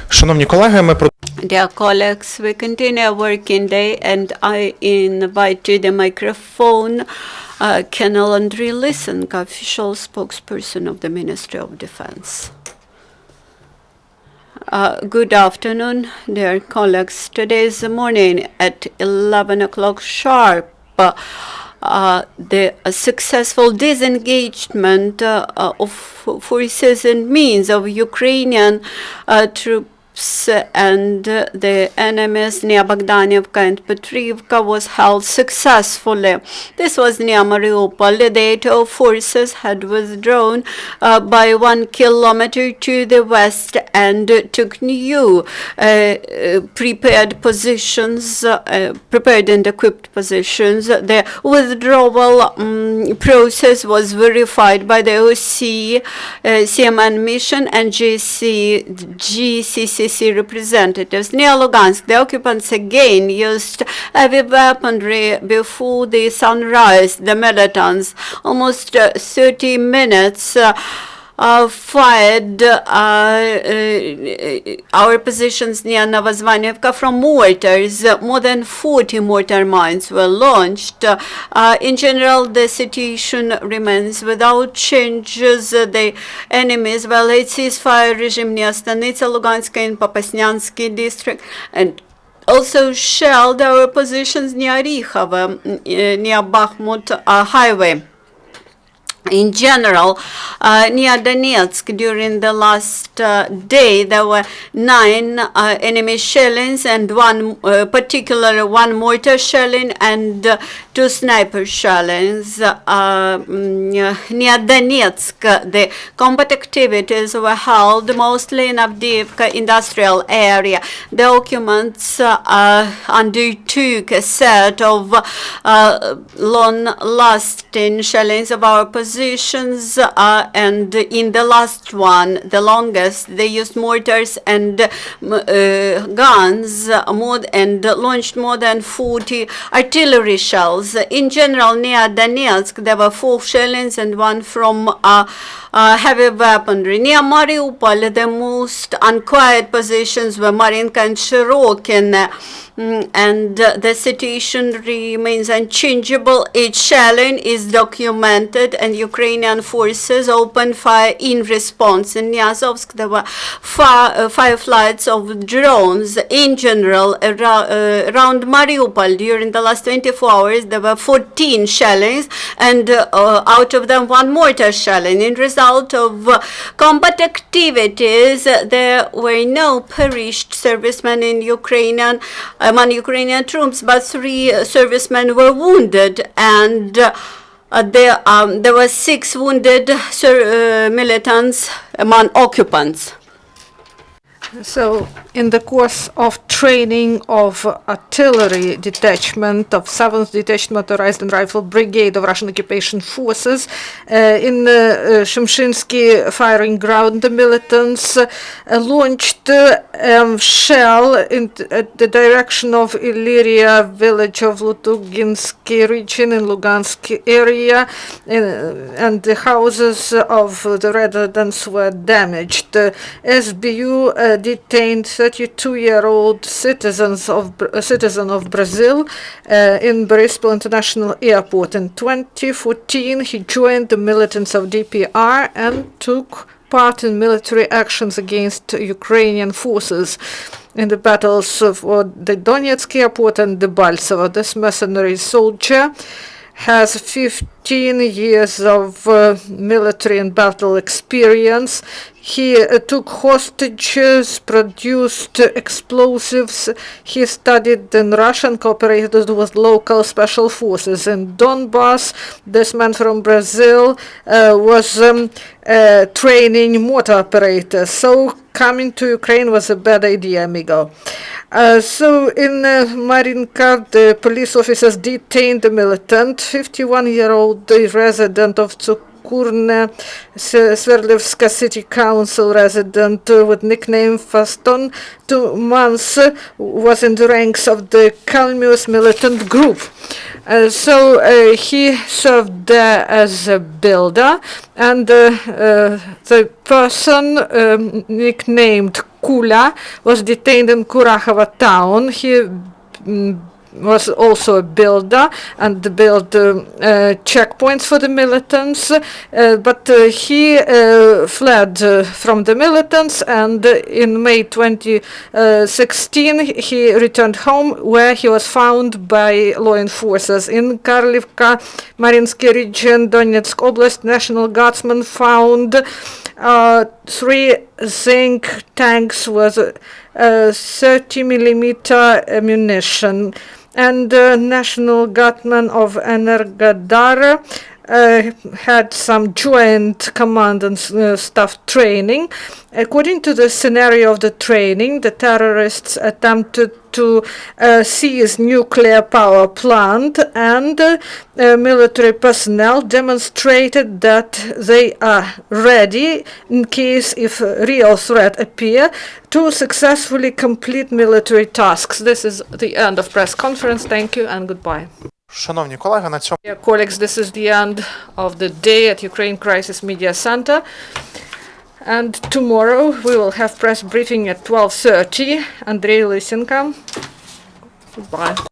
Шановні колеги, Dear colleagues, we continue our working day, and I invite to the microphone Colonel Andriy Lysenko, official spokesperson of the Ministry of Defense. Good afternoon, dear colleagues. Today's morning at 11 o'clock sharp, the successful disengagement of forces and means of Ukrainian troops and the enemies near Bogdanivka and Petrivka was held successfully. This was near Mariupol. The ATO forces had withdrawn by 1 kilometer to the west and took new prepared positions, prepared and equipped positions. The withdrawal process was verified by the UCMC mission and GCC representatives. Near Lugansk, the occupants again used heavy weaponry before the sunrise. The militants, almost 30 minutes, fired our positions near Novozvanivka from mortars. More than 40 mortar mines were launched. In general, the situation remains without changes. The enemies violate ceasefire regime near Stanitsa, Lugansk, and Popasnyansky district, and also shelled our positions near Rikhova, near Bakhmut highway. In general, near Donetsk, during the last day, there were 9 enemy shellings and one mortar shelling and 2 sniper shellings. Near Donetsk, the combat activities were held mostly in Avdiivka industrial area. The occupants undertook a set of long-lasting shellings of our positions, and in the last one, the longest, they used mortars and guns and launched more than 40 artillery shells. In general, near Donetsk, there were 4 shellings and 1 from heavy weaponry. Near Mariupol, the most unquiet positions were Marinka and Shirokin, and the situation remains unchangeable. Each shelling is documented, and Ukrainian forces opened fire in response. In Nyazovsk, there were 5 flights of drones. In general, around Mariupol, during the last 24 hours, there were 14 shellings, and out of them 1 mortar shelling. In result of combat activities, there were no perished servicemen among Ukrainian troops, but 3 servicemen were wounded, and there were 6 wounded militants among occupants. So, in the course of training of artillery detachment of 7th Detached Motorized and Rifle Brigade of Russian occupation forces in Shumshinsky firing ground, the militants launched a shell at the direction of Illyria village of Lutuginsky region in Lugansk area, and the houses of the residents were damaged. SBU detained 32-year-old citizen of Brazil in Boryspil International Airport. In 2014, he joined the militants of DPR and took part in military actions against Ukrainian forces in the battles for the Donetsk airport and Debaltsevo. This mercenary soldier has 15 years of military and battle experience. He took hostages, produced explosives. He studied in Russia and cooperated with local special forces. In Donbass, this man from Brazil was training motor operators. So coming to Ukraine was a bad idea, amigo. So in Marinka, the police officers detained the militant, 51-year-old resident of Kurne, Sverdlovska City Council resident with nickname Faston, 2 months was in the ranks of the Kalmius militant group. He served there as a builder, and the person nicknamed Kula was detained in Kurakhova town. He was also a builder and built checkpoints for the militants, but he fled from the militants, and in May 2016 he returned home, where he was found by law enforcers. In Karlivka, Mariinsky region, Donetsk Oblast, National Guardsmen found 3 zinc tanks with 30 millimeter ammunition, and National Guardsmen of Energodar had some joint command and staff training. According to the scenario of the training, the terrorists attempted to seize nuclear power plant, and military personnel demonstrated that they are ready, in case if a real threat appear, to successfully complete military tasks. This is the end of press conference. Thank you and goodbye. Шановні колеги, на цьому Dear colleagues, this is the end of the day at Ukraine Crisis Media Center. And tomorrow we will have press briefing at 12:30. Andriy Lysenko. Goodbye.